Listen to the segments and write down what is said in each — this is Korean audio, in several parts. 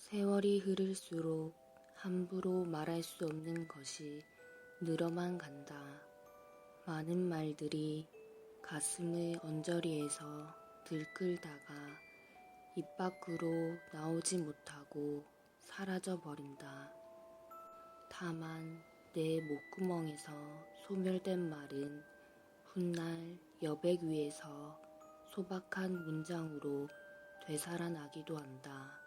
세월이 흐를수록 함부로 말할 수 없는 것이 늘어만 간다. 많은 말들이 가슴의 언저리에서 들끓다가 입 밖으로 나오지 못하고 사라져 버린다. 다만 내 목구멍에서 소멸된 말은 훗날 여백 위에서 소박한 문장으로 되살아나기도 한다.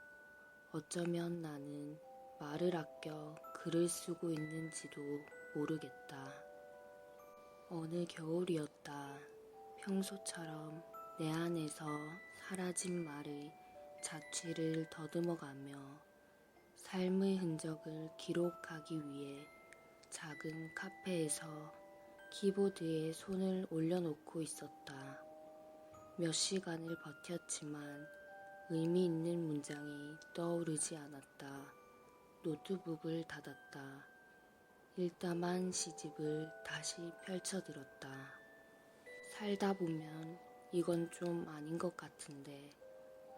어쩌면 나는 말을 아껴 글을 쓰고 있는지도 모르겠다. 어느 겨울이었다. 평소처럼 내 안에서 사라진 말의 자취를 더듬어가며 삶의 흔적을 기록하기 위해 작은 카페에서 키보드에 손을 올려놓고 있었다. 몇 시간을 버텼지만 의미 있는 문장이 떠오르지 않았다. 노트북을 닫았다. 일담한 시집을 다시 펼쳐들었다. 살다 보면 이건 좀 아닌 것 같은데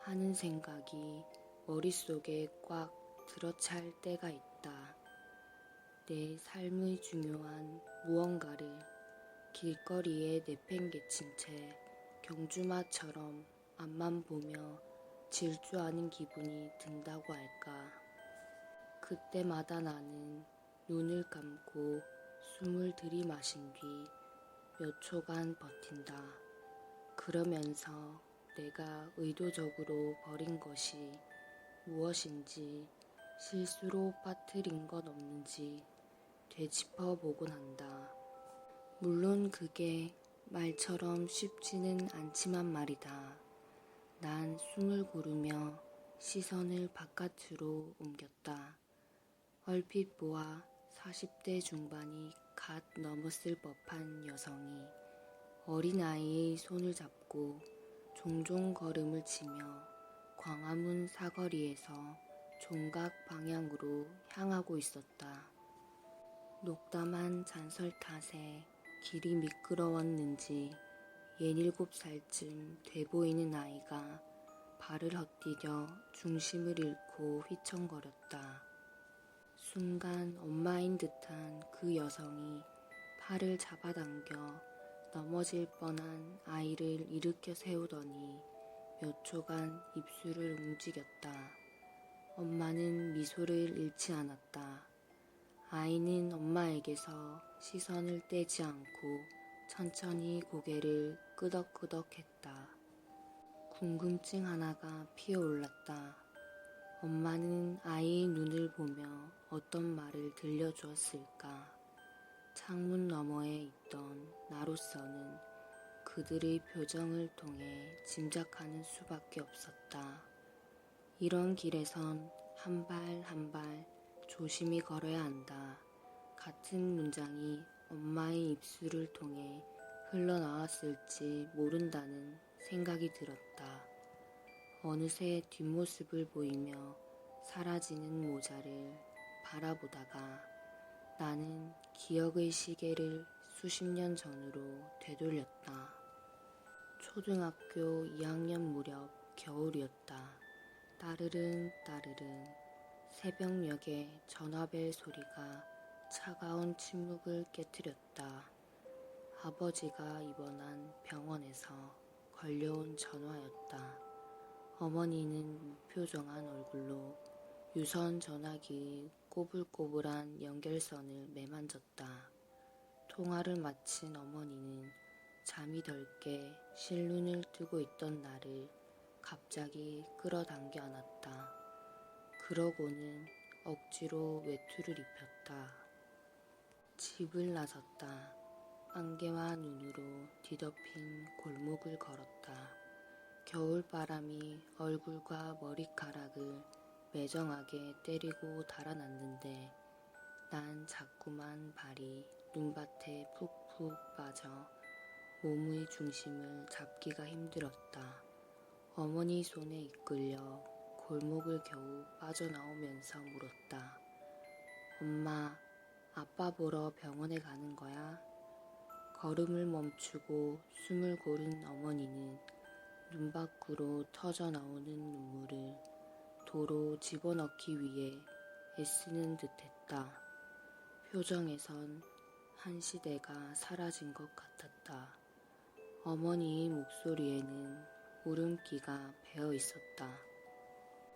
하는 생각이 머릿속에 꽉 들어찰 때가 있다. 내 삶의 중요한 무언가를 길거리에 내팽개친 채 경주마처럼 앞만 보며 질주하는 기분이 든다고 할까. 그때마다 나는 눈을 감고 숨을 들이마신 뒤 몇 초간 버틴다. 그러면서 내가 의도적으로 버린 것이 무엇인지 실수로 빠뜨린 것 없는지 되짚어 보곤 한다. 물론 그게 말처럼 쉽지는 않지만 말이다. 난 숨을 고르며 시선을 바깥으로 옮겼다. 얼핏 보아 40대 중반이 갓 넘었을 법한 여성이 어린아이의 손을 잡고 종종 걸음을 치며 광화문 사거리에서 종각 방향으로 향하고 있었다. 녹담한 잔설 탓에 길이 미끄러웠는지 17살쯤 돼 보이는 아이가 발을 헛디뎌 중심을 잃고 휘청거렸다. 순간 엄마인 듯한 그 여성이 팔을 잡아당겨 넘어질 뻔한 아이를 일으켜 세우더니 몇 초간 입술을 움직였다. 엄마는 미소를 잃지 않았다. 아이는 엄마에게서 시선을 떼지 않고 천천히 고개를 끄덕끄덕했다. 궁금증 하나가 피어올랐다. 엄마는 아이의 눈을 보며 어떤 말을 들려주었을까? 창문 너머에 있던 나로서는 그들의 표정을 통해 짐작하는 수밖에 없었다. 이런 길에선 한 발 한 발 조심히 걸어야 한다. 같은 문장이 엄마의 입술을 통해 흘러나왔을지 모른다는 생각이 들었다. 어느새 뒷모습을 보이며 사라지는 모자를 바라보다가 나는 기억의 시계를 수십 년 전으로 되돌렸다. 초등학교 2학년 무렵 겨울이었다. 따르릉 따르릉 새벽녘에 전화벨 소리가 차가운 침묵을 깨뜨렸다. 아버지가 입원한 병원에서 걸려온 전화였다. 어머니는 무표정한 얼굴로 유선 전화기의 꼬불꼬불한 연결선을 매만졌다. 통화를 마친 어머니는 잠이 덜 깨 실눈을 뜨고 있던 나를 갑자기 끌어당겨 안았다. 그러고는 억지로 외투를 입혔다. 집을 나섰다. 안개와 눈으로 뒤덮인 골목을 걸었다. 겨울바람이 얼굴과 머리카락을 매정하게 때리고 달아났는데 난 자꾸만 발이 눈밭에 푹푹 빠져 몸의 중심을 잡기가 힘들었다. 어머니 손에 이끌려 골목을 겨우 빠져나오면서 물었다. 엄마, 아빠 보러 병원에 가는 거야? 걸음을 멈추고 숨을 고른 어머니는 눈 밖으로 터져 나오는 눈물을 도로 집어넣기 위해 애쓰는 듯했다. 표정에선 한 시대가 사라진 것 같았다. 어머니의 목소리에는 울음기가 배어 있었다.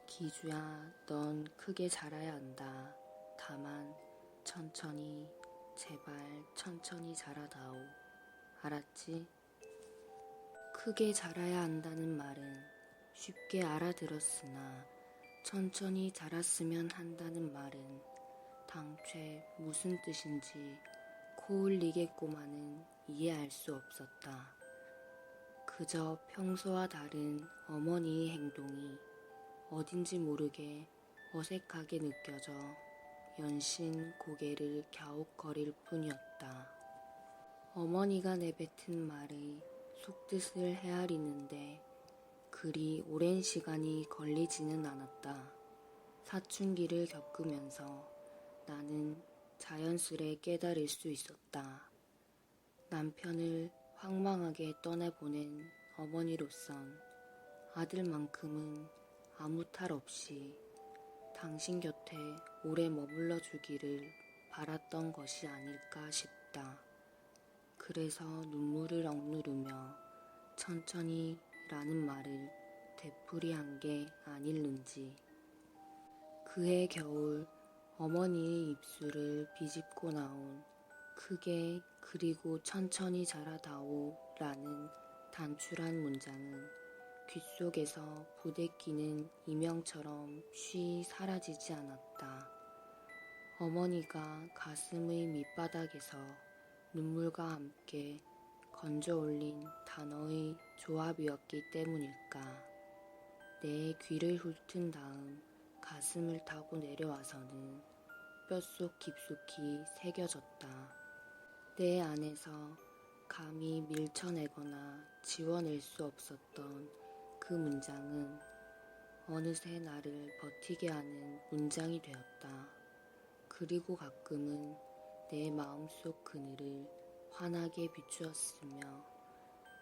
기주야, 넌 크게 자라야 한다. 다만 천천히, 제발 천천히 자라다오. 알았지? 크게 자라야 한다는 말은 쉽게 알아들었으나 천천히 자랐으면 한다는 말은 당최 무슨 뜻인지 코흘리겠고만은 이해할 수 없었다. 그저 평소와 다른 어머니의 행동이 어딘지 모르게 어색하게 느껴져 연신 고개를 갸웃거릴 뿐이었다. 어머니가 내뱉은 말의 속뜻을 헤아리는데 그리 오랜 시간이 걸리지는 않았다. 사춘기를 겪으면서 나는 자연스레 깨달을 수 있었다. 남편을 황망하게 떠나보낸 어머니로선 아들만큼은 아무 탈 없이 당신 곁에 오래 머물러 주기를 바랐던 것이 아닐까 싶다. 그래서 눈물을 억누르며 천천히 라는 말을 되풀이한 게 아닐는지. 그해 겨울 어머니의 입술을 비집고 나온 크게 그리고 천천히 자라다오 라는 단출한 문장은 귓속에서 부대끼는 이명처럼 쉬이 사라지지 않았다. 어머니가 가슴의 밑바닥에서 눈물과 함께 건져 올린 단어의 조합이었기 때문일까. 내 귀를 훑은 다음 가슴을 타고 내려와서는 뼛속 깊숙이 새겨졌다. 내 안에서 감히 밀쳐내거나 지워낼 수 없었던 그 문장은 어느새 나를 버티게 하는 문장이 되었다. 그리고 가끔은 내 마음속 그늘을 환하게 비추었으며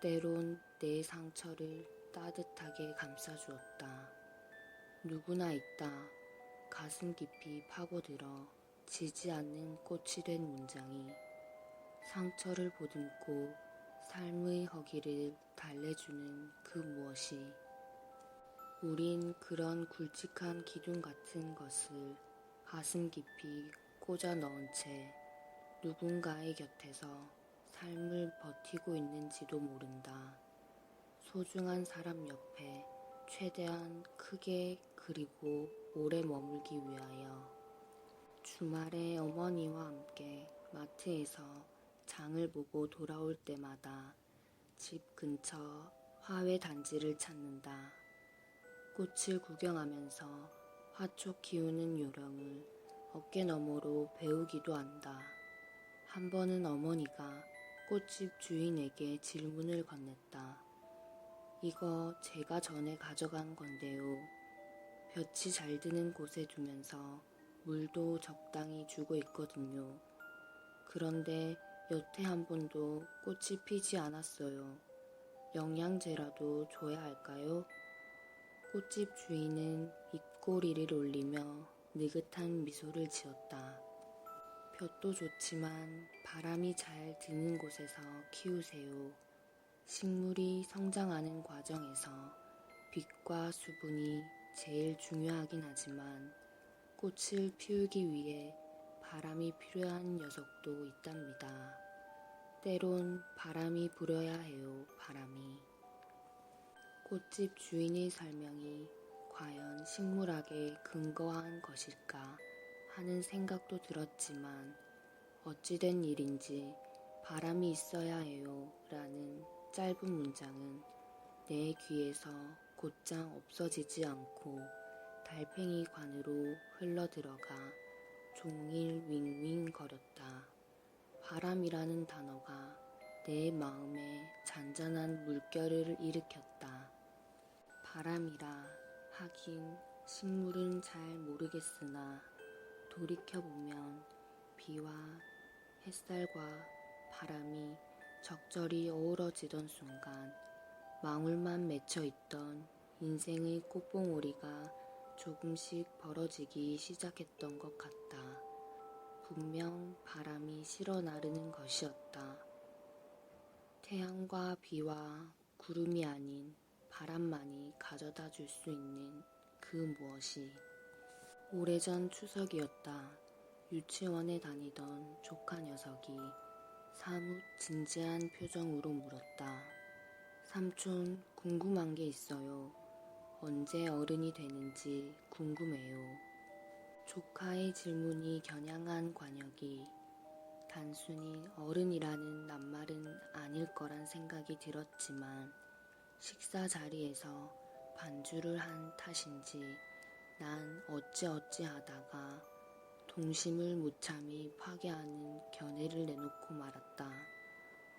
때론 내 상처를 따뜻하게 감싸주었다. 누구나 있다. 가슴 깊이 파고들어 지지 않는 꽃이 된 문장이 상처를 보듬고 삶의 허기를 달래주는 그 무엇이. 우린 그런 굵직한 기둥 같은 것을 가슴 깊이 꽂아 넣은 채 누군가의 곁에서 삶을 버티고 있는지도 모른다. 소중한 사람 옆에 최대한 크게 그리고 오래 머물기 위하여. 주말에 어머니와 함께 마트에서 장을 보고 돌아올 때마다 집 근처 화훼 단지를 찾는다. 꽃을 구경하면서 화초 키우는 요령을 어깨너머로 배우기도 한다. 한 번은 어머니가 꽃집 주인에게 질문을 건넸다. 이거 제가 전에 가져간 건데요. 볕이 잘 드는 곳에 두면서 물도 적당히 주고 있거든요. 그런데 여태 한 번도 꽃이 피지 않았어요. 영양제라도 줘야 할까요? 꽃집 주인은 입꼬리를 올리며 느긋한 미소를 지었다. 볕도 좋지만 바람이 잘 드는 곳에서 키우세요. 식물이 성장하는 과정에서 빛과 수분이 제일 중요하긴 하지만 꽃을 피우기 위해 바람이 필요한 녀석도 있답니다. 때론 바람이 불어야 해요, 바람이. 꽃집 주인의 설명이 과연 식물학에 근거한 것일까 하는 생각도 들었지만 어찌된 일인지 바람이 있어야 해요 라는 짧은 문장은 내 귀에서 곧장 없어지지 않고 달팽이 관으로 흘러들어가 종일 윙윙 거렸다. 바람이라는 단어가 내 마음에 잔잔한 물결을 일으켰다. 바람이라 하긴 식물은 잘 모르겠으나 돌이켜보면 비와 햇살과 바람이 적절히 어우러지던 순간 망울만 맺혀있던 인생의 꽃봉오리가 조금씩 벌어지기 시작했던 것 같다. 분명 바람이 실어 나르는 것이었다. 태양과 비와 구름이 아닌 바람만이 가져다 줄 수 있는 그 무엇이. 오래전 추석이었다. 유치원에 다니던 조카 녀석이 사뭇 진지한 표정으로 물었다. 삼촌, 궁금한 게 있어요. 언제 어른이 되는지 궁금해요. 조카의 질문이 겨냥한 관역이 단순히 어른이라는 낱말은 아닐 거란 생각이 들었지만 식사 자리에서 반주를 한 탓인지 난 어찌어찌 하다가 동심을 무참히 파괴하는 견해를 내놓고 말았다.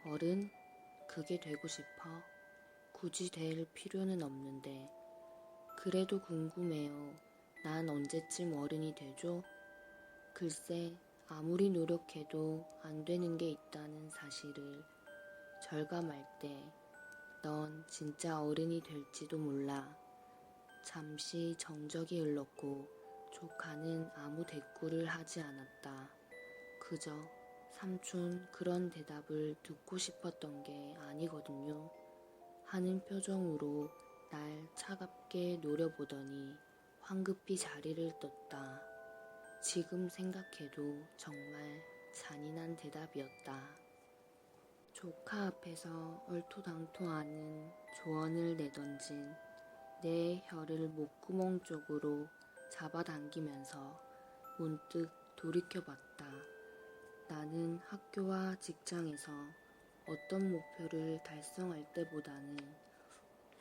어른? 그게 되고 싶어? 굳이 될 필요는 없는데. 그래도 궁금해요. 난 언제쯤 어른이 되죠? 글쎄, 아무리 노력해도 안 되는 게 있다는 사실을 절감할 때 넌 진짜 어른이 될지도 몰라. 잠시 정적이 흘렀고 조카는 아무 대꾸를 하지 않았다. 그저 삼촌 그런 대답을 듣고 싶었던 게 아니거든요. 하는 표정으로 날 차갑게 노려보더니 황급히 자리를 떴다. 지금 생각해도 정말 잔인한 대답이었다. 조카 앞에서 얼토당토하는 조언을 내던진 내 혀를 목구멍 쪽으로 잡아당기면서 문득 돌이켜봤다. 나는 학교와 직장에서 어떤 목표를 달성할 때보다는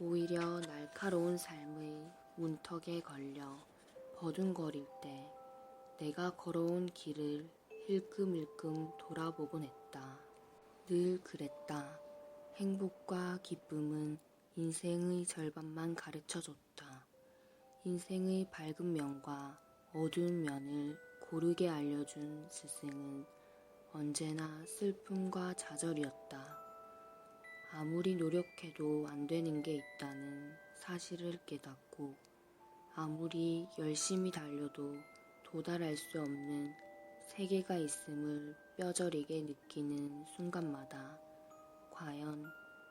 오히려 날카로운 삶의 문턱에 걸려 버둥거릴 때 내가 걸어온 길을 힐끔힐끔 돌아보곤 했다. 늘 그랬다. 행복과 기쁨은 인생의 절반만 가르쳐줬다. 인생의 밝은 면과 어두운 면을 고르게 알려준 스승은 언제나 슬픔과 좌절이었다. 아무리 노력해도 안 되는 게 있다는 사실을 깨닫고 아무리 열심히 달려도 도달할 수 없는 세계가 있음을 뼈저리게 느끼는 순간마다 과연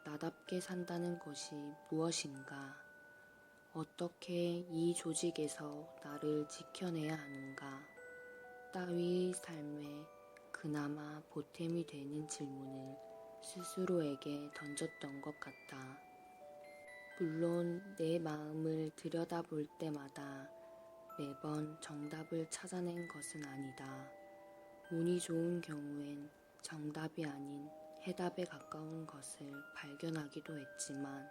나답게 산다는 것이 무엇인가? 어떻게 이 조직에서 나를 지켜내야 하는가? 따위의 삶에 그나마 보탬이 되는 질문을 스스로에게 던졌던 것 같다. 물론 내 마음을 들여다볼 때마다 매번 정답을 찾아낸 것은 아니다. 운이 좋은 경우엔 정답이 아닌 해답에 가까운 것을 발견하기도 했지만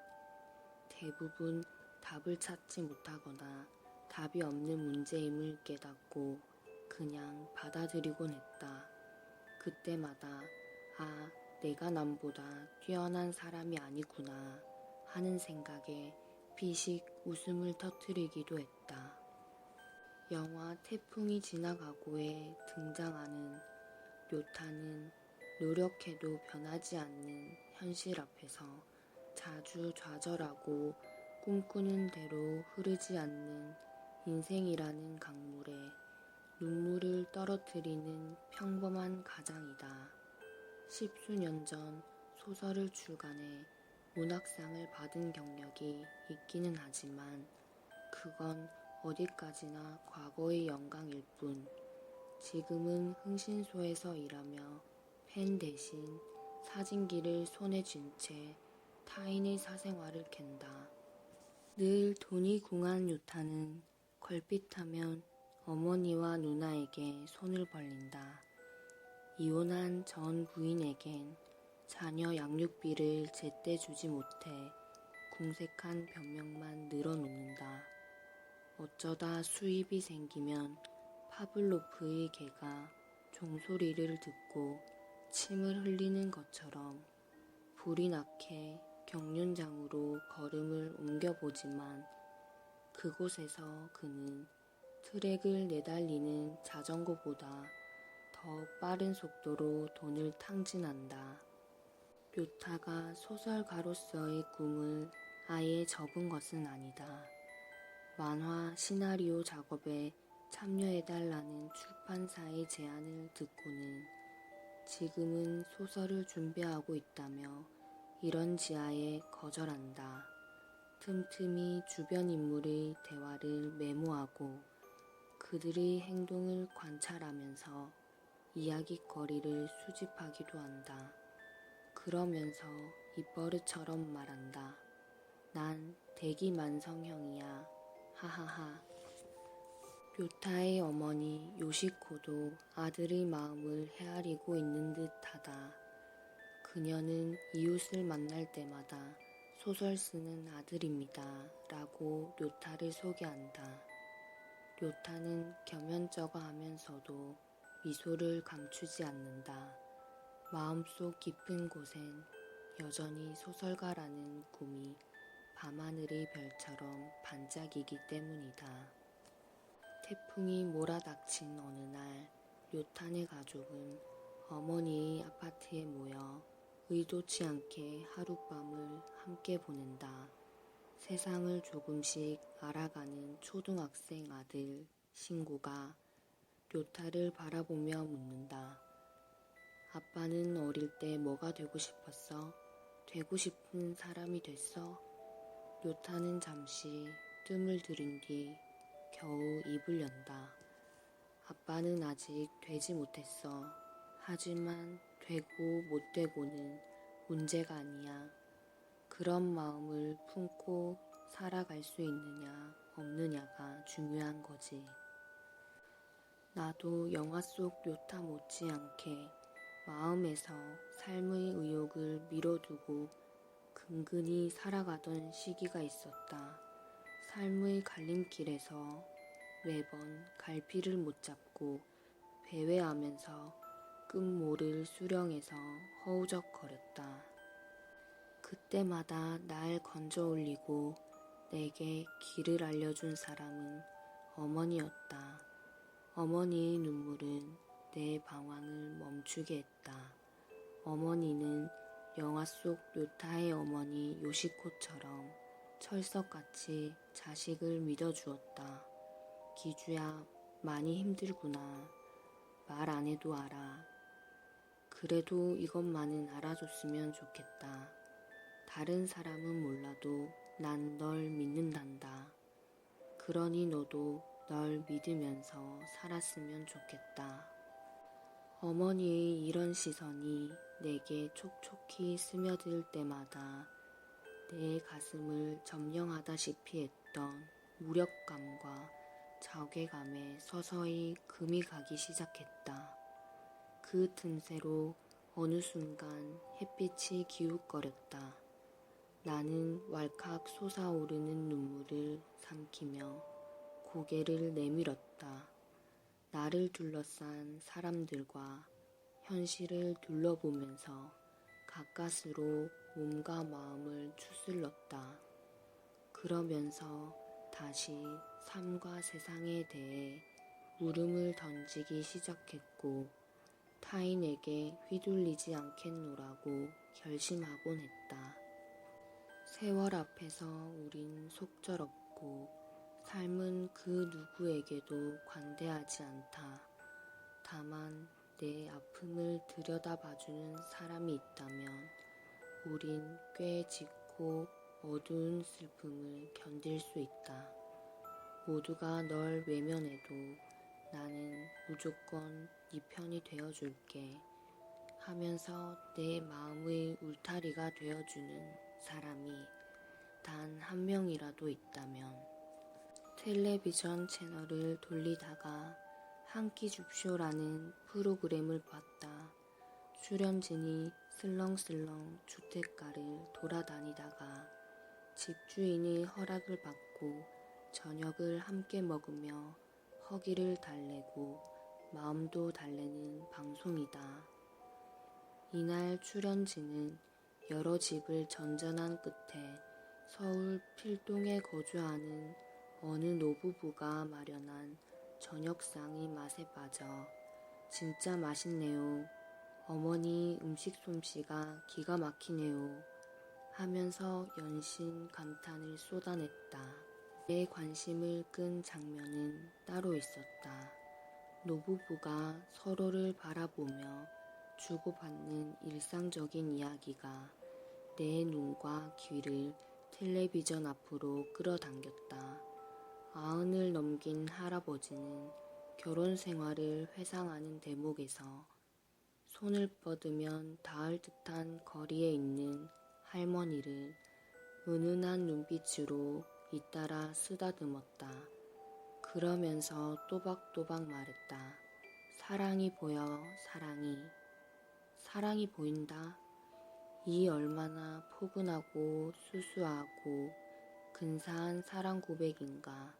대부분 답을 찾지 못하거나 답이 없는 문제임을 깨닫고 그냥 받아들이곤 했다. 그때마다 아, 내가 남보다 뛰어난 사람이 아니구나 하는 생각에 피식 웃음을 터뜨리기도 했다. 영화 태풍이 지나가고에 등장하는 료타는 노력해도 변하지 않는 현실 앞에서 자주 좌절하고 꿈꾸는 대로 흐르지 않는 인생이라는 강물에 눈물을 떨어뜨리는 평범한 가장이다. 10수년 전 소설을 출간해 문학상을 받은 경력이 있기는 하지만 그건 어디까지나 과거의 영광일 뿐. 지금은 흥신소에서 일하며 펜 대신 사진기를 손에 쥔 채 타인의 사생활을 캔다. 늘 돈이 궁한 요타는 걸핏하면 어머니와 누나에게 손을 벌린다. 이혼한 전 부인에겐 자녀 양육비를 제때 주지 못해 궁색한 변명만 늘어놓는다. 어쩌다 수입이 생기면 파블로프의 개가 종소리를 듣고 침을 흘리는 것처럼 불이 나게 경륜장으로 걸음을 옮겨보지만 그곳에서 그는 트랙을 내달리는 자전거보다 더 빠른 속도로 돈을 탕진한다. 료타가 소설가로서의 꿈을 아예 접은 것은 아니다. 만화 시나리오 작업에 참여해달라는 출판사의 제안을 듣고는 지금은 소설을 준비하고 있다며 이런 지하에 거절한다. 틈틈이 주변 인물의 대화를 메모하고 그들의 행동을 관찰하면서 이야깃거리를 수집하기도 한다. 그러면서 입버릇처럼 말한다. 난 대기만성형이야. 하하하. 료타의 어머니 요시코도 아들의 마음을 헤아리고 있는 듯하다. 그녀는 이웃을 만날 때마다 소설 쓰는 아들입니다. 라고 료타를 소개한다. 료타는 겸연쩍어 하면서도 미소를 감추지 않는다. 마음속 깊은 곳엔 여전히 소설가라는 꿈이 밤하늘의 별처럼 반짝이기 때문이다. 태풍이 몰아닥친 어느 날 료탄의 가족은 어머니의 아파트에 모여 의도치 않게 하룻밤을 함께 보낸다. 세상을 조금씩 알아가는 초등학생 아들 신구가 료타를 바라보며 묻는다. 아빠는 어릴 때 뭐가 되고 싶었어? 되고 싶은 사람이 됐어? 료타는 잠시 뜸을 들인 뒤 겨우 입을 연다. 아빠는 아직 되지 못했어. 하지만 되고 못 되고는 문제가 아니야. 그런 마음을 품고 살아갈 수 있느냐 없느냐가 중요한 거지. 나도 영화 속 료타 못지않게 마음에서 삶의 의욕을 미뤄두고 근근히 살아가던 시기가 있었다. 삶의 갈림길에서 매번 갈피를 못 잡고 배회하면서 끝모를 수령해서 허우적거렸다. 그때마다 날 건져 올리고 내게 길을 알려준 사람은 어머니였다. 어머니의 눈물은 내 방황을 멈추게 했다. 어머니는 영화 속 료타의 어머니 요시코처럼 철석같이 자식을 믿어주었다. 기주야, 많이 힘들구나. 말 안 해도 알아. 그래도 이것만은 알아줬으면 좋겠다. 다른 사람은 몰라도 난 널 믿는단다. 그러니 너도 널 믿으면서 살았으면 좋겠다. 어머니의 이런 시선이 내게 촉촉히 스며들 때마다 내 가슴을 점령하다시피 했던 무력감과 자괴감에 서서히 금이 가기 시작했다. 그 틈새로 어느 순간 햇빛이 기웃거렸다. 나는 왈칵 솟아오르는 눈물을 삼키며 고개를 내밀었다. 나를 둘러싼 사람들과 현실을 둘러보면서 가까스로 몸과 마음을 추슬렀다. 그러면서 다시 삶과 세상에 대해 물음을 던지기 시작했고 타인에게 휘둘리지 않겠노라고 결심하곤 했다. 세월 앞에서 우린 속절없고 삶은 그 누구에게도 관대하지 않다. 다만 내 아픔을 들여다봐주는 사람이 있다면 우린 꽤 짙고 어두운 슬픔을 견딜 수 있다. 모두가 널 외면해도 나는 무조건 네 편이 되어줄게 하면서 내 마음의 울타리가 되어주는 사람이 단 한 명이라도 있다면 텔레비전 채널을 돌리다가 한 끼 줍쇼라는 프로그램을 봤다. 출연진이 슬렁슬렁 주택가를 돌아다니다가 집주인의 허락을 받고 저녁을 함께 먹으며 허기를 달래고 마음도 달래는 방송이다. 이날 출연진은 여러 집을 전전한 끝에 서울 필동에 거주하는 어느 노부부가 마련한 저녁상의 맛에 빠져 진짜 맛있네요. 어머니 음식 솜씨가 기가 막히네요. 하면서 연신 감탄을 쏟아냈다. 내 관심을 끈 장면은 따로 있었다. 노부부가 서로를 바라보며 주고받는 일상적인 이야기가 내 눈과 귀를 텔레비전 앞으로 끌어당겼다. 90을 넘긴 할아버지는 결혼 생활을 회상하는 대목에서 손을 뻗으면 닿을 듯한 거리에 있는 할머니를 은은한 눈빛으로 잇따라 쓰다듬었다. 그러면서 또박또박 말했다. 사랑이 보여, 사랑이. 사랑이 보인다. 이 얼마나 포근하고 수수하고 근사한 사랑 고백인가.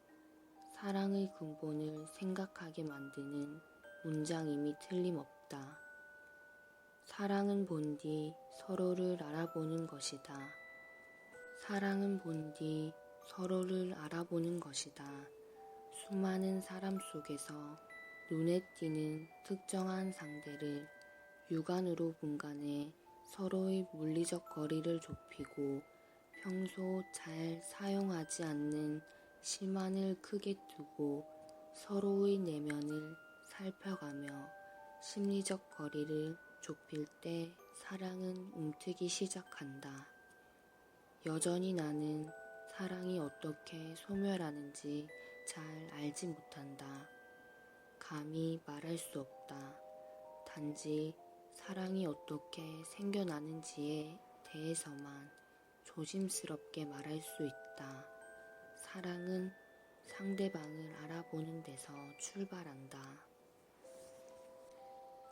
사랑의 근본을 생각하게 만드는 문장임이 틀림없다. 사랑은 본디 서로를 알아보는 것이다. 사랑은 본디 서로를 알아보는 것이다. 수많은 사람 속에서 눈에 띄는 특정한 상대를 육안으로 분간해 서로의 물리적 거리를 좁히고 평소 잘 사용하지 않는 시만을 크게 두고 서로의 내면을 살펴가며 심리적 거리를 좁힐 때 사랑은 움트기 시작한다. 여전히 나는 사랑이 어떻게 소멸하는지 잘 알지 못한다. 감히 말할 수 없다. 단지 사랑이 어떻게 생겨나는지에 대해서만 조심스럽게 말할 수 있다. 사랑은 상대방을 알아보는 데서 출발한다.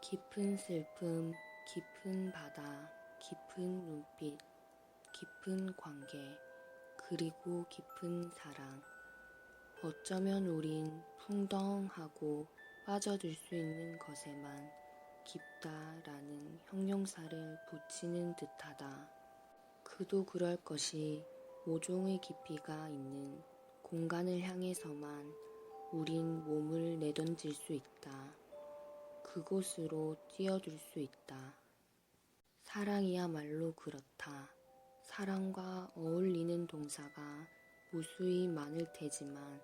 깊은 슬픔, 깊은 바다, 깊은 눈빛, 깊은 관계, 그리고 깊은 사랑. 어쩌면 우린 풍덩하고 빠져들 수 있는 것에만 깊다라는 형용사를 붙이는 듯하다. 그도 그럴 것이 모종의 깊이가 있는 공간을 향해서만 우린 몸을 내던질 수 있다. 그곳으로 뛰어들 수 있다. 사랑이야말로 그렇다. 사랑과 어울리는 동사가 무수히 많을 테지만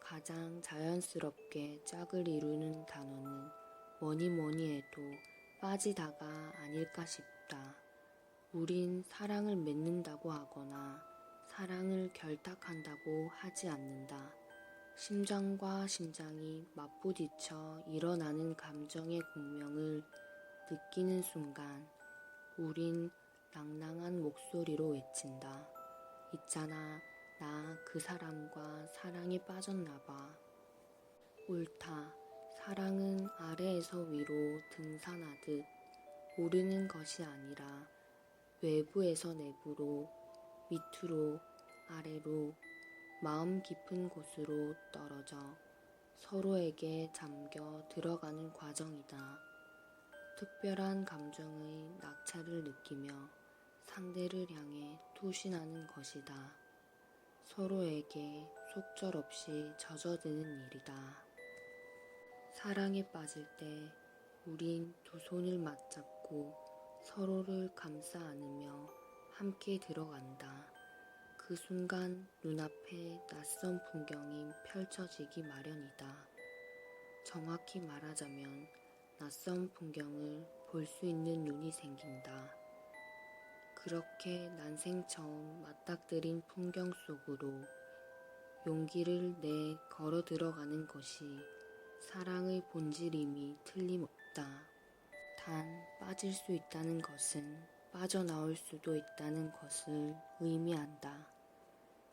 가장 자연스럽게 짝을 이루는 단어는 뭐니 해도 빠지다가 아닐까 싶다. 우린 사랑을 맺는다고 하거나 사랑을 결탁한다고 하지 않는다. 심장과 심장이 맞부딪혀 일어나는 감정의 공명을 느끼는 순간 우린 낭낭한 목소리로 외친다. 있잖아, 나 그 사람과 사랑에 빠졌나봐. 옳다. 사랑은 아래에서 위로 등산하듯 오르는 것이 아니라 외부에서 내부로, 밑으로, 아래로, 마음 깊은 곳으로 떨어져 서로에게 잠겨 들어가는 과정이다. 특별한 감정의 낙차를 느끼며 상대를 향해 투신하는 것이다. 서로에게 속절없이 젖어드는 일이다. 사랑에 빠질 때 우린 두 손을 맞잡고 서로를 감싸 안으며 함께 들어간다. 그 순간 눈앞에 낯선 풍경이 펼쳐지기 마련이다. 정확히 말하자면 낯선 풍경을 볼 수 있는 눈이 생긴다. 그렇게 난생 처음 맞닥뜨린 풍경 속으로 용기를 내 걸어 들어가는 것이 사랑의 본질임이 틀림없다. 단 빠질 수 있다는 것은 빠져나올 수도 있다는 것을 의미한다.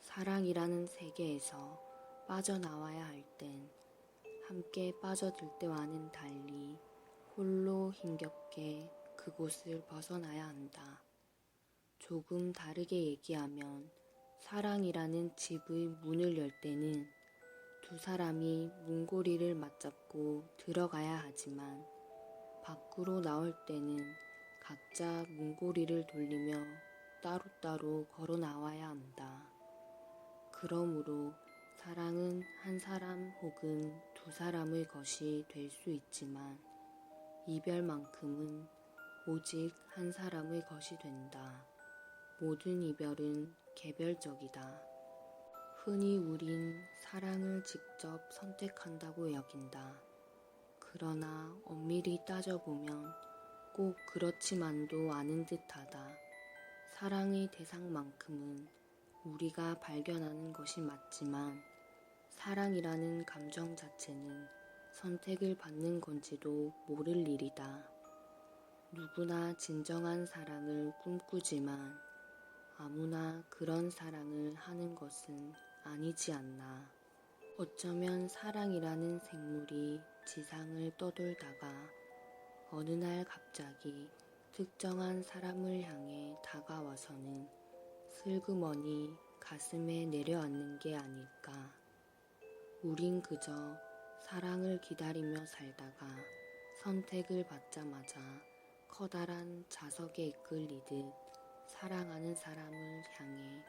사랑이라는 세계에서 빠져나와야 할 땐 함께 빠져들 때와는 달리 홀로 힘겹게 그곳을 벗어나야 한다. 조금 다르게 얘기하면 사랑이라는 집의 문을 열 때는 두 사람이 문고리를 맞잡고 들어가야 하지만 밖으로 나올 때는 각자 문고리를 돌리며 따로따로 걸어 나와야 한다. 그러므로 사랑은 한 사람 혹은 두 사람의 것이 될 수 있지만 이별만큼은 오직 한 사람의 것이 된다. 모든 이별은 개별적이다. 흔히 우린 사랑을 직접 선택한다고 여긴다. 그러나 엄밀히 따져보면 꼭 그렇지만도 않은 듯하다. 사랑의 대상만큼은 우리가 발견하는 것이 맞지만 사랑이라는 감정 자체는 선택을 받는 건지도 모를 일이다. 누구나 진정한 사랑을 꿈꾸지만 아무나 그런 사랑을 하는 것은 아니지 않나. 어쩌면 사랑이라는 생물이 지상을 떠돌다가 어느 날 갑자기 특정한 사람을 향해 다가와서는 슬그머니 가슴에 내려앉는 게 아닐까. 우린 그저 사랑을 기다리며 살다가 선택을 받자마자 커다란 자석에 이끌리듯 사랑하는 사람을 향해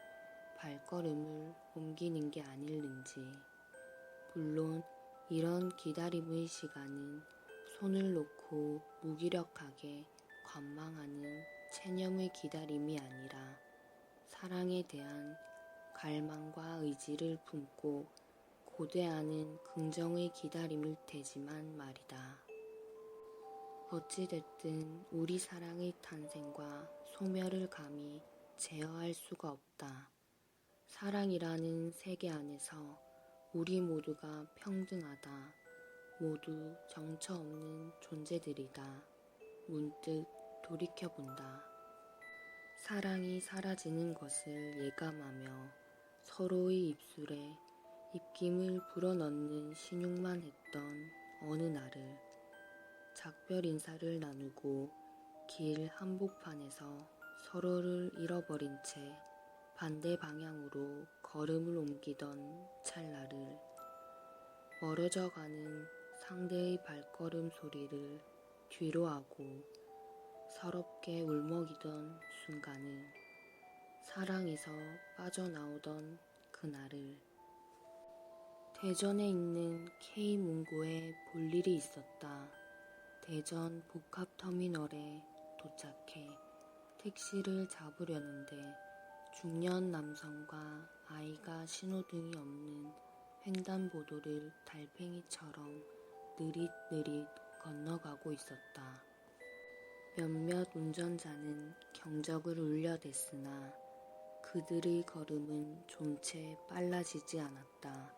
발걸음을 옮기는 게 아닐는지. 물론 이런 기다림의 시간은 손을 놓고 무기력하게 관망하는 체념의 기다림이 아니라 사랑에 대한 갈망과 의지를 품고 고대하는 긍정의 기다림일 테지만 말이다. 어찌됐든 우리 사랑의 탄생과 소멸을 감히 제어할 수가 없다. 사랑이라는 세계 안에서 우리 모두가 평등하다. 모두 정처 없는 존재들이다. 문득 돌이켜본다. 사랑이 사라지는 것을 예감하며 서로의 입술에 입김을 불어넣는 신용만 했던 어느 날을 작별 인사를 나누고 길 한복판에서 서로를 잃어버린 채 반대 방향으로 걸음을 옮기던 찰나를 멀어져가는 상대의 발걸음 소리를 뒤로하고 서럽게 울먹이던 순간을 사랑에서 빠져나오던 그날을 대전에 있는 K문고에 볼 일이 있었다. 대전 복합터미널에 도착해 택시를 잡으려는데 중년 남성과 아이가 신호등이 없는 횡단보도를 달팽이처럼 느릿느릿 건너가고 있었다. 몇몇 운전자는 경적을 울려댔으나 그들의 걸음은 좀채 빨라지지 않았다.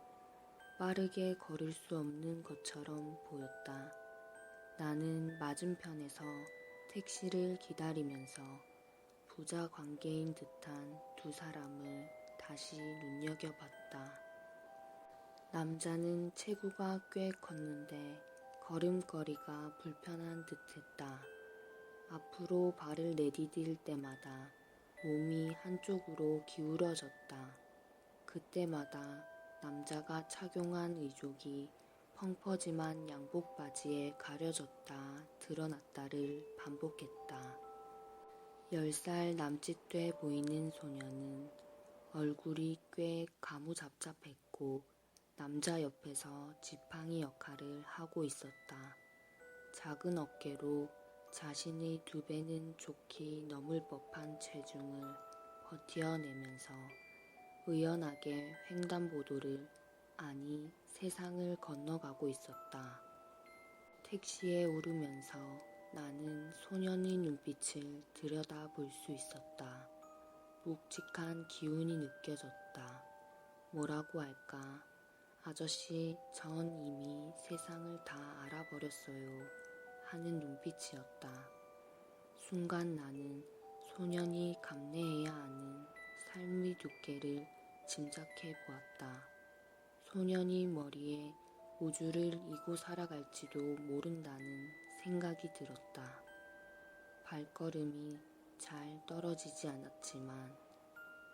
빠르게 걸을 수 없는 것처럼 보였다. 나는 맞은편에서 택시를 기다리면서 부자 관계인 듯한 두 사람을 다시 눈여겨봤다. 남자는 체구가 꽤 컸는데 걸음걸이가 불편한 듯했다. 앞으로 발을 내디딜 때마다 몸이 한쪽으로 기울어졌다. 그때마다 남자가 착용한 의족이 펑퍼짐한 양복 바지에 가려졌다 드러났다를 반복했다. 10살 남짓 돼 보이는 소녀는 얼굴이 꽤 가무잡잡했고 남자 옆에서 지팡이 역할을 하고 있었다. 작은 어깨로 자신의 2배는 좋게 넘을 법한 체중을 버텨내면서 의연하게 횡단보도를 아니 세상을 건너가고 있었다. 택시에 오르면서 나는 소년의 눈빛을 들여다볼 수 있었다. 묵직한 기운이 느껴졌다. 뭐라고 할까? 아저씨, 전 이미 세상을 다 알아버렸어요. 하는 눈빛이었다. 순간 나는 소년이 감내해야 하는 삶의 두께를 짐작해 보았다. 소년이 머리에 우주를 이고 살아갈지도 모른다는 생각이 들었다. 발걸음이 잘 떨어지지 않았지만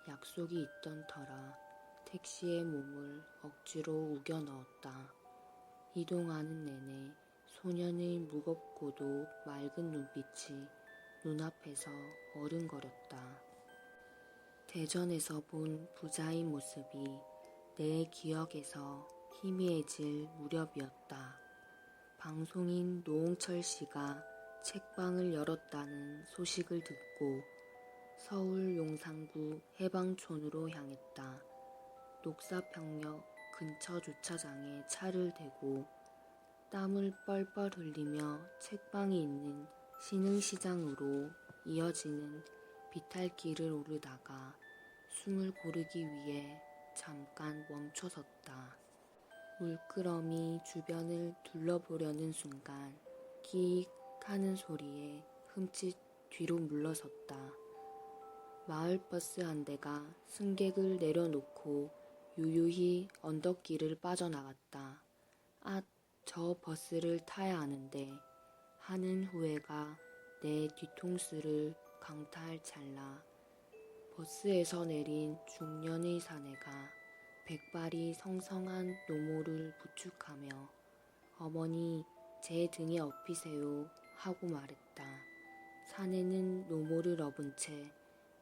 약속이 있던 터라 택시의 몸을 억지로 우겨 넣었다. 이동하는 내내 소년의 무겁고도 맑은 눈빛이 눈앞에서 어른거렸다. 대전에서 본 부자의 모습이 내 기억에서 희미해질 무렵이었다. 방송인 노홍철 씨가 책방을 열었다는 소식을 듣고 서울 용산구 해방촌으로 향했다. 녹사평역 근처 주차장에 차를 대고 땀을 뻘뻘 흘리며 책방이 있는 신흥시장으로 이어지는 비탈길을 오르다가 숨을 고르기 위해 잠깐 멈춰섰다. 물끄러미 주변을 둘러보려는 순간 끼익 하는 소리에 흠칫 뒤로 물러섰다. 마을버스 한 대가 승객을 내려놓고 유유히 언덕길을 빠져나갔다. 아, 저 버스를 타야 하는데 하는 후회가 내 뒤통수를 강타할 찰나 버스에서 내린 중년의 사내가 백발이 성성한 노모를 부축하며 어머니 제 등에 업히세요 하고 말했다. 사내는 노모를 업은 채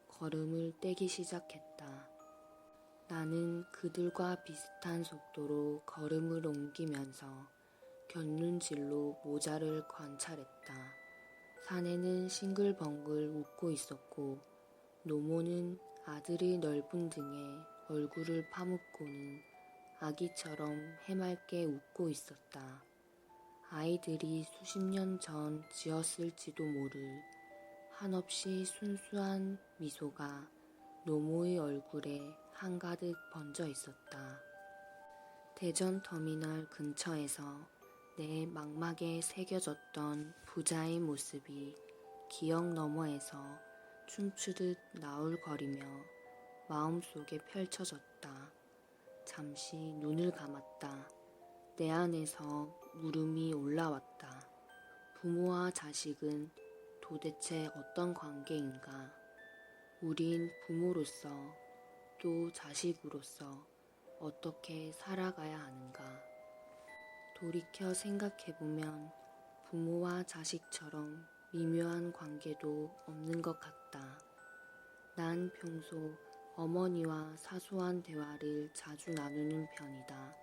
걸음을 떼기 시작했다. 나는 그들과 비슷한 속도로 걸음을 옮기면서 곁눈질로 모자를 관찰했다. 사내는 싱글벙글 웃고 있었고 노모는 아들의 넓은 등에 얼굴을 파묻고는 아기처럼 해맑게 웃고 있었다. 아이들이 수십 년 전 지었을지도 모를 한없이 순수한 미소가 노모의 얼굴에 한가득 번져 있었다. 대전터미널 근처에서 내 망막에 새겨졌던 부자의 모습이 기억 너머에서 춤추듯 나울거리며 마음속에 펼쳐졌다. 잠시 눈을 감았다. 내 안에서 물음이 올라왔다. 부모와 자식은 도대체 어떤 관계인가? 우린 부모로서 또 자식으로서 어떻게 살아가야 하는가? 돌이켜 생각해보면 부모와 자식처럼 미묘한 관계도 없는 것 같다. 난 평소 어머니와 사소한 대화를 자주 나누는 편이다.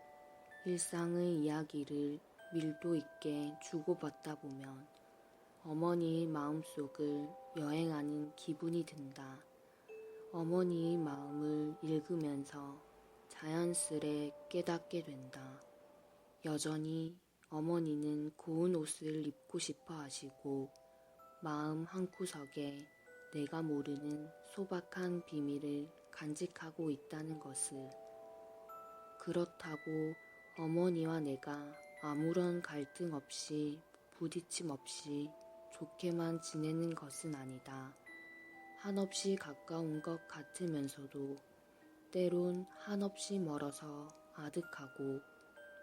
일상의 이야기를 밀도 있게 주고받다 보면 어머니의 마음속을 여행하는 기분이 든다. 어머니의 마음을 읽으면서 자연스레 깨닫게 된다. 여전히 어머니는 고운 옷을 입고 싶어 하시고 마음 한구석에 내가 모르는 소박한 비밀을 간직하고 있다는 것을. 그렇다고 어머니와 내가 아무런 갈등 없이 부딪힘 없이 좋게만 지내는 것은 아니다. 한없이 가까운 것 같으면서도 때론 한없이 멀어서 아득하고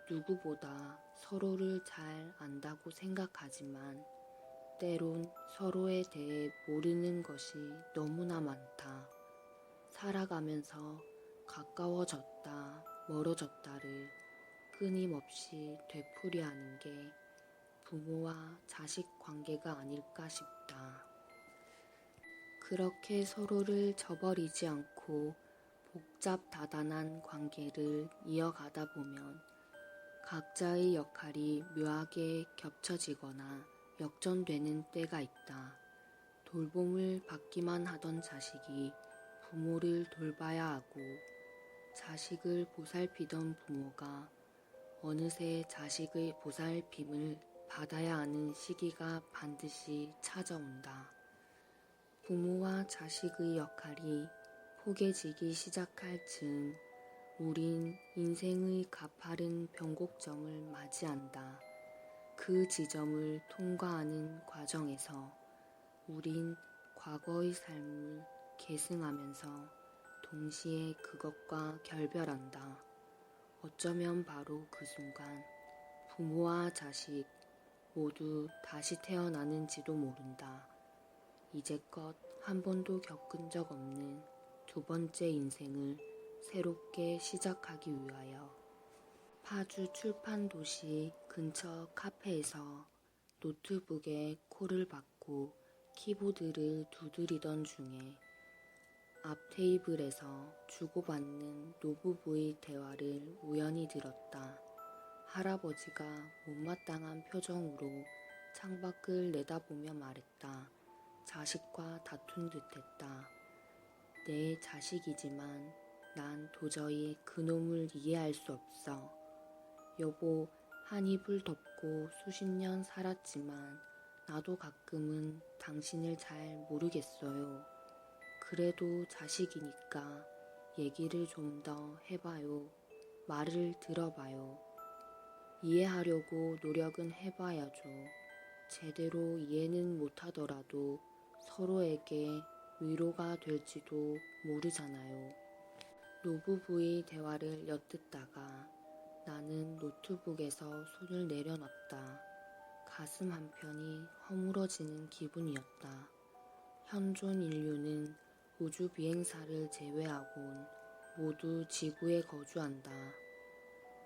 누구보다 서로를 잘 안다고 생각하지만 때론 서로에 대해 모르는 것이 너무나 많다. 살아가면서 가까워졌다 멀어졌다를 끊임없이 되풀이하는 게 부모와 자식 관계가 아닐까 싶다. 그렇게 서로를 저버리지 않고 복잡다단한 관계를 이어가다 보면 각자의 역할이 묘하게 겹쳐지거나 역전되는 때가 있다. 돌봄을 받기만 하던 자식이 부모를 돌봐야 하고 자식을 보살피던 부모가 어느새 자식의 보살핌을 받아야 하는 시기가 반드시 찾아온다. 부모와 자식의 역할이 포개지기 시작할 즈음 우린 인생의 가파른 변곡점을 맞이한다. 그 지점을 통과하는 과정에서 우린 과거의 삶을 계승하면서 동시에 그것과 결별한다. 어쩌면 바로 그 순간 부모와 자식 모두 다시 태어나는지도 모른다. 이제껏 한 번도 겪은 적 없는 두 번째 인생을 새롭게 시작하기 위하여 파주 출판도시 근처 카페에서 노트북에 코를 박고 키보드를 두드리던 중에 앞 테이블에서 주고받는 노부부의 대화를 우연히 들었다. 할아버지가 못마땅한 표정으로 창밖을 내다보며 말했다. 자식과 다툰 듯했다. 내 자식이지만 난 도저히 그놈을 이해할 수 없어. 여보, 한 이불 덮고 수십 년 살았지만 나도 가끔은 당신을 잘 모르겠어요. 그래도 자식이니까 얘기를 좀 더 해봐요. 말을 들어봐요. 이해하려고 노력은 해봐야죠. 제대로 이해는 못하더라도 서로에게 위로가 될지도 모르잖아요. 노부부의 대화를 엿듣다가 나는 노트북에서 손을 내려놨다. 가슴 한편이 허물어지는 기분이었다. 현존 인류는 우주 비행사를 제외하곤 모두 지구에 거주한다.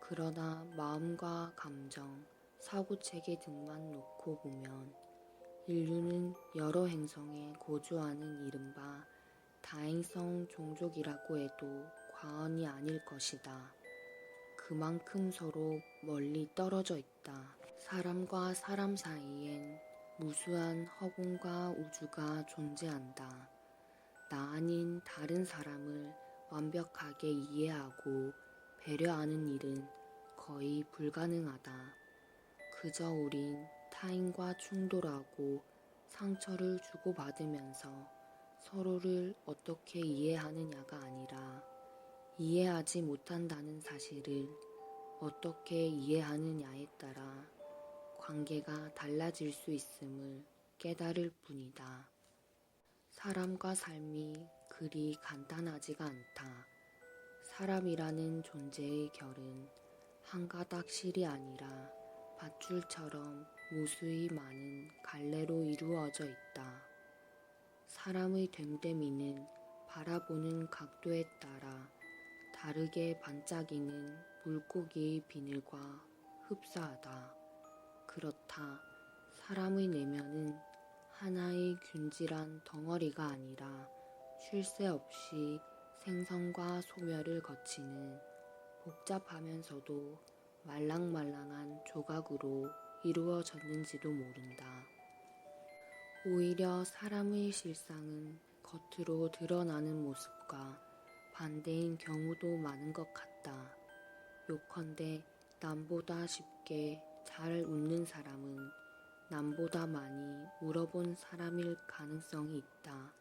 그러나 마음과 감정, 사고체계 등만 놓고 보면 인류는 여러 행성에 거주하는 이른바 다행성 종족이라고 해도 과언이 아닐 것이다. 그만큼 서로 멀리 떨어져 있다. 사람과 사람 사이엔 무수한 허공과 우주가 존재한다. 나 아닌 다른 사람을 완벽하게 이해하고 배려하는 일은 거의 불가능하다. 그저 우린 타인과 충돌하고 상처를 주고받으면서 서로를 어떻게 이해하느냐가 아니라 이해하지 못한다는 사실을 어떻게 이해하느냐에 따라 관계가 달라질 수 있음을 깨달을 뿐이다. 사람과 삶이 그리 간단하지가 않다. 사람이라는 존재의 결은 한 가닥 실이 아니라 밧줄처럼 무수히 많은 갈래로 이루어져 있다. 사람의 됨됨이는 바라보는 각도에 따라 다르게 반짝이는 물고기의 비늘과 흡사하다. 그렇다. 사람의 내면은 하나의 균질한 덩어리가 아니라 쉴 새 없이 생성과 소멸을 거치는 복잡하면서도 말랑말랑한 조각으로 이루어졌는지도 모른다. 오히려 사람의 실상은 겉으로 드러나는 모습과 반대인 경우도 많은 것 같다. 요컨대 남보다 쉽게 잘 웃는 사람은 남보다 많이 울어본 사람일 가능성이 있다.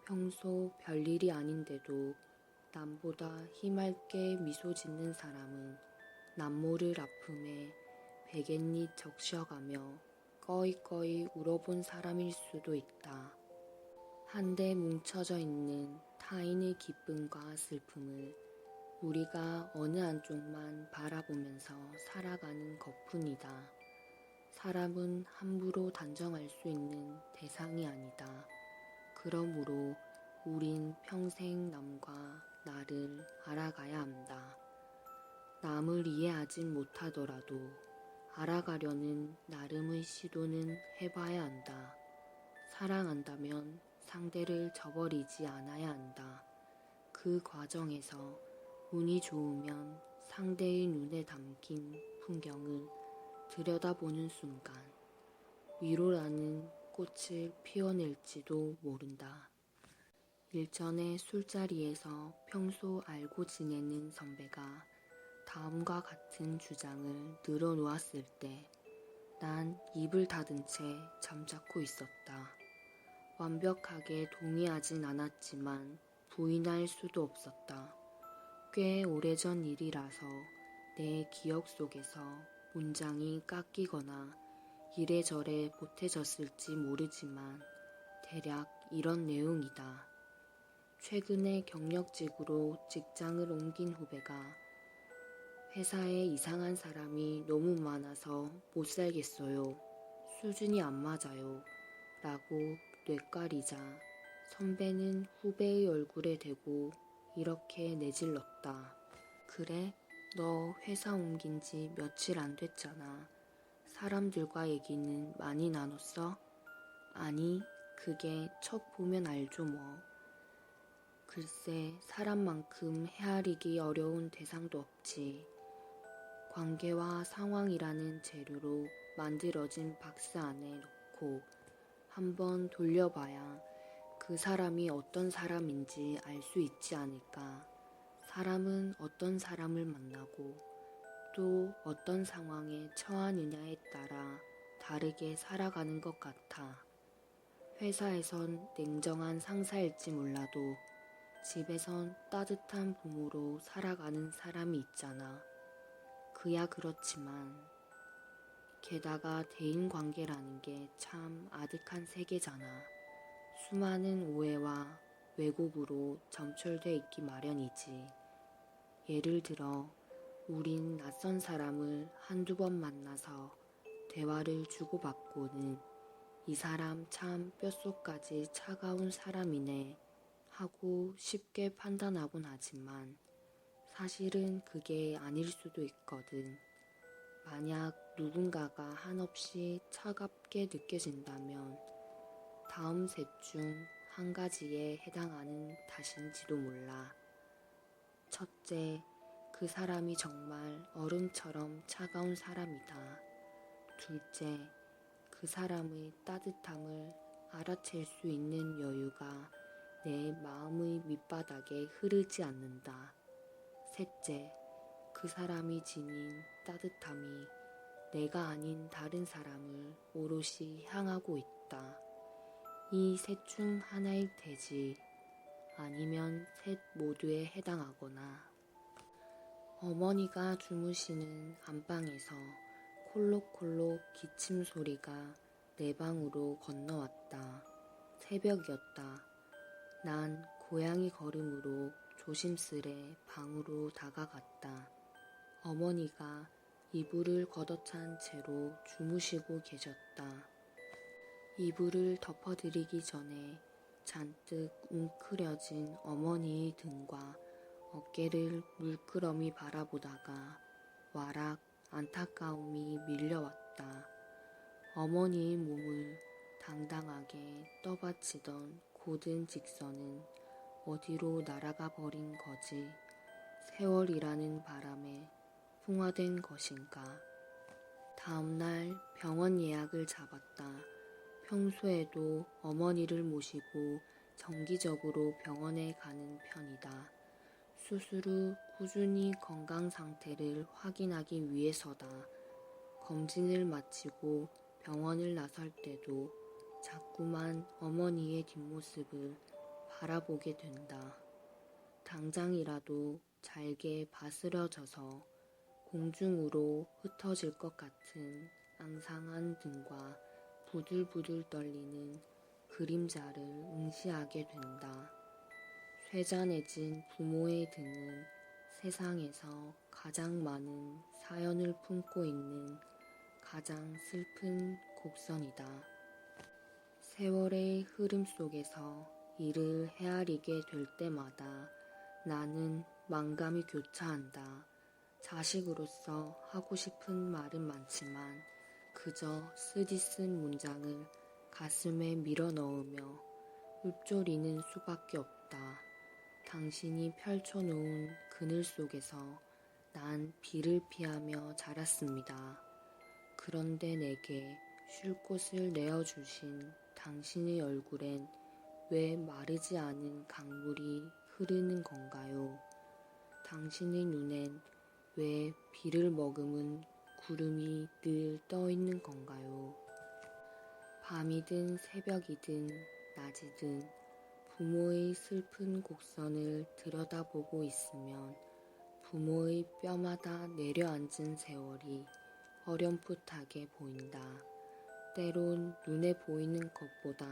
평소 별일이 아닌데도 남보다 힘있게 미소 짓는 사람은 남모를 아픔에 베갯잎 적셔가며 꺼이꺼이 울어본 사람일 수도 있다. 한데 뭉쳐져 있는 타인의 기쁨과 슬픔을 우리가 어느 한쪽만 바라보면서 살아가는 것뿐이다. 사람은 함부로 단정할 수 있는 대상이 아니다. 그러므로 우린 평생 남과 나를 알아가야 한다. 남을 이해하진 못하더라도 알아가려는 나름의 시도는 해봐야 한다. 사랑한다면 상대를 저버리지 않아야 한다. 그 과정에서 운이 좋으면 상대의 눈에 담긴 풍경을 들여다보는 순간 위로라는 꽃을 피워낼지도 모른다. 일전에 술자리에서 평소 알고 지내는 선배가 다음과 같은 주장을 늘어놓았을 때 난 입을 닫은 채 잠자코 있었다. 완벽하게 동의하진 않았지만 부인할 수도 없었다. 꽤 오래전 일이라서 내 기억 속에서 문장이 깎이거나 이래저래 보태졌을지 모르지만 대략 이런 내용이다. 최근에 경력직으로 직장을 옮긴 후배가 회사에 이상한 사람이 너무 많아서 못 살겠어요. 수준이 안 맞아요. 라고 뇌까리자 선배는 후배의 얼굴에 대고 이렇게 내질렀다. 그래? 너 회사 옮긴 지 며칠 안 됐잖아. 사람들과 얘기는 많이 나눴어? 아니, 그게 첫 보면 알죠 뭐. 글쎄, 사람만큼 헤아리기 어려운 대상도 없지. 관계와 상황이라는 재료로 만들어진 박스 안에 넣고 한번 돌려봐야 그 사람이 어떤 사람인지 알 수 있지 않을까. 사람은 어떤 사람을 만나고 또 어떤 상황에 처하느냐에 따라 다르게 살아가는 것 같아. 회사에선 냉정한 상사일지 몰라도 집에선 따뜻한 부모로 살아가는 사람이 있잖아. 그야 그렇지만 게다가 대인관계라는 게 참 아득한 세계잖아. 수많은 오해와 왜곡으로 점철돼 있기 마련이지. 예를 들어 우린 낯선 사람을 한두 번 만나서 대화를 주고받고는 이 사람 참 뼛속까지 차가운 사람이네 하고 쉽게 판단하곤 하지만 사실은 그게 아닐 수도 있거든. 만약 누군가가 한없이 차갑게 느껴진다면 다음 셋 중 한 가지에 해당하는 탓인지도 몰라. 첫째, 그 사람이 정말 얼음처럼 차가운 사람이다. 둘째, 그 사람의 따뜻함을 알아챌 수 있는 여유가 내 마음의 밑바닥에 흐르지 않는다. 셋째, 그 사람이 지닌 따뜻함이 내가 아닌 다른 사람을 오롯이 향하고 있다. 이 셋 중 하나일 테지 아니면 셋 모두에 해당하거나. 어머니가 주무시는 안방에서 콜록콜록 기침 소리가 내 방으로 건너왔다. 새벽이었다. 난 고양이 걸음으로 조심스레 방으로 다가갔다. 어머니가 이불을 걷어찬 채로 주무시고 계셨다. 이불을 덮어드리기 전에 잔뜩 웅크려진 어머니의 등과 어깨를 물끄러미 바라보다가 와락 안타까움이 밀려왔다. 어머니의 몸을 당당하게 떠받치던 고든 직선은 어디로 날아가 버린 거지. 세월이라는 바람에 풍화된 것인가. 다음날 병원 예약을 잡았다. 평소에도 어머니를 모시고 정기적으로 병원에 가는 편이다. 수술 후 꾸준히 건강 상태를 확인하기 위해서다. 검진을 마치고 병원을 나설 때도 자꾸만 어머니의 뒷모습을 바라보게 된다. 당장이라도 잘게 바스러져서 공중으로 흩어질 것 같은 앙상한 등과 부들부들 떨리는 그림자를 응시하게 된다. 쇠잔해진 부모의 등은 세상에서 가장 많은 사연을 품고 있는 가장 슬픈 곡선이다. 세월의 흐름 속에서 이를 헤아리게 될 때마다 나는 만감이 교차한다. 자식으로서 하고 싶은 말은 많지만 그저 쓰디쓴 문장을 가슴에 밀어넣으며 읊조리는 수밖에 없다. 당신이 펼쳐놓은 그늘 속에서 난 비를 피하며 자랐습니다. 그런데 내게 쉴 곳을 내어주신 당신의 얼굴엔 왜 마르지 않은 강물이 흐르는 건가요? 당신의 눈엔 왜 비를 머금은 구름이 늘 떠있는 건가요? 밤이든 새벽이든 낮이든 부모의 슬픈 곡선을 들여다보고 있으면 부모의 뼈마다 내려앉은 세월이 어렴풋하게 보인다. 때론 눈에 보이는 것보다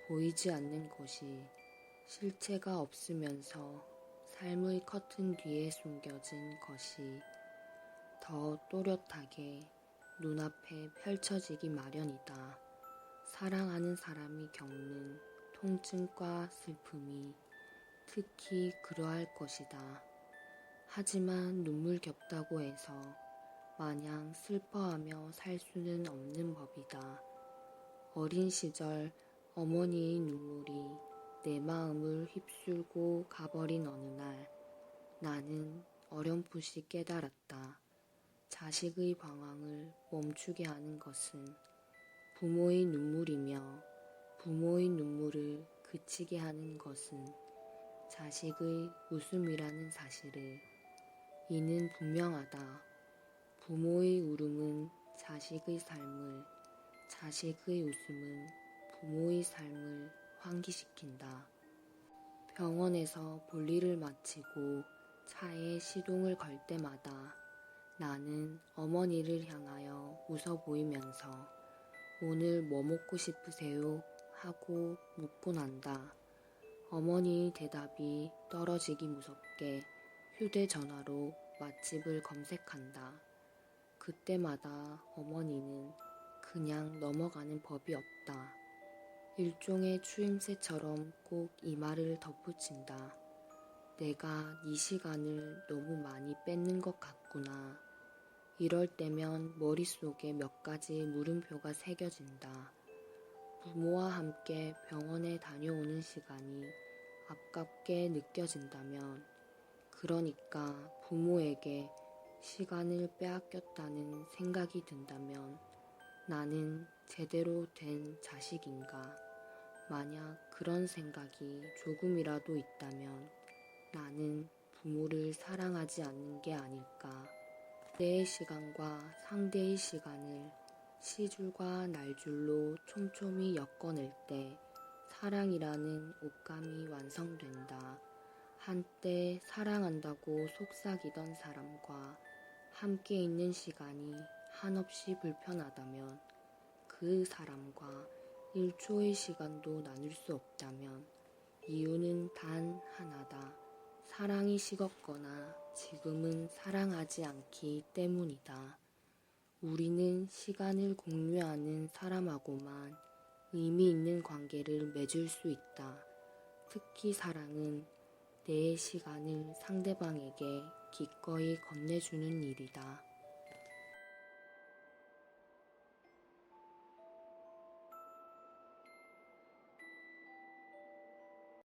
보이지 않는 것이 실체가 없으면서 삶의 커튼 뒤에 숨겨진 것이 더 또렷하게 눈앞에 펼쳐지기 마련이다. 사랑하는 사람이 겪는 통증과 슬픔이 특히 그러할 것이다. 하지만 눈물겹다고 해서 마냥 슬퍼하며 살 수는 없는 법이다. 어린 시절 어머니의 눈물이 내 마음을 휩쓸고 가버린 어느 날 나는 어렴풋이 깨달았다. 자식의 방황을 멈추게 하는 것은 부모의 눈물이며 부모의 눈물을 그치게 하는 것은 자식의 웃음이라는 사실을. 이는 분명하다. 부모의 울음은 자식의 삶을, 자식의 웃음은 부모의 삶을 환기시킨다. 병원에서 볼일을 마치고 차에 시동을 걸 때마다 나는 어머니를 향하여 웃어 보이면서 오늘 뭐 먹고 싶으세요? 하고 묻곤 한다. 어머니의 대답이 떨어지기 무섭게 휴대전화로 맛집을 검색한다. 그때마다 어머니는 그냥 넘어가는 법이 없다. 일종의 추임새처럼 꼭 이 말을 덧붙인다. 내가 네 시간을 너무 많이 뺏는 것 같구나. 이럴 때면 머릿속에 몇 가지 물음표가 새겨진다. 부모와 함께 병원에 다녀오는 시간이 아깝게 느껴진다면, 그러니까 부모에게 시간을 빼앗겼다는 생각이 든다면 나는 제대로 된 자식인가? 만약 그런 생각이 조금이라도 있다면 나는 부모를 사랑하지 않는 게 아닐까? 내의 시간과 상대의 시간을 시줄과 날줄로 촘촘히 엮어낼 때 사랑이라는 옷감이 완성된다. 한때 사랑한다고 속삭이던 사람과 함께 있는 시간이 한없이 불편하다면, 그 사람과 1초의 시간도 나눌 수 없다면 이유는 단 하나다. 사랑이 식었거나 지금은 사랑하지 않기 때문이다. 우리는 시간을 공유하는 사람하고만 의미 있는 관계를 맺을 수 있다. 특히 사랑은 내 시간을 상대방에게 기꺼이 건네주는 일이다.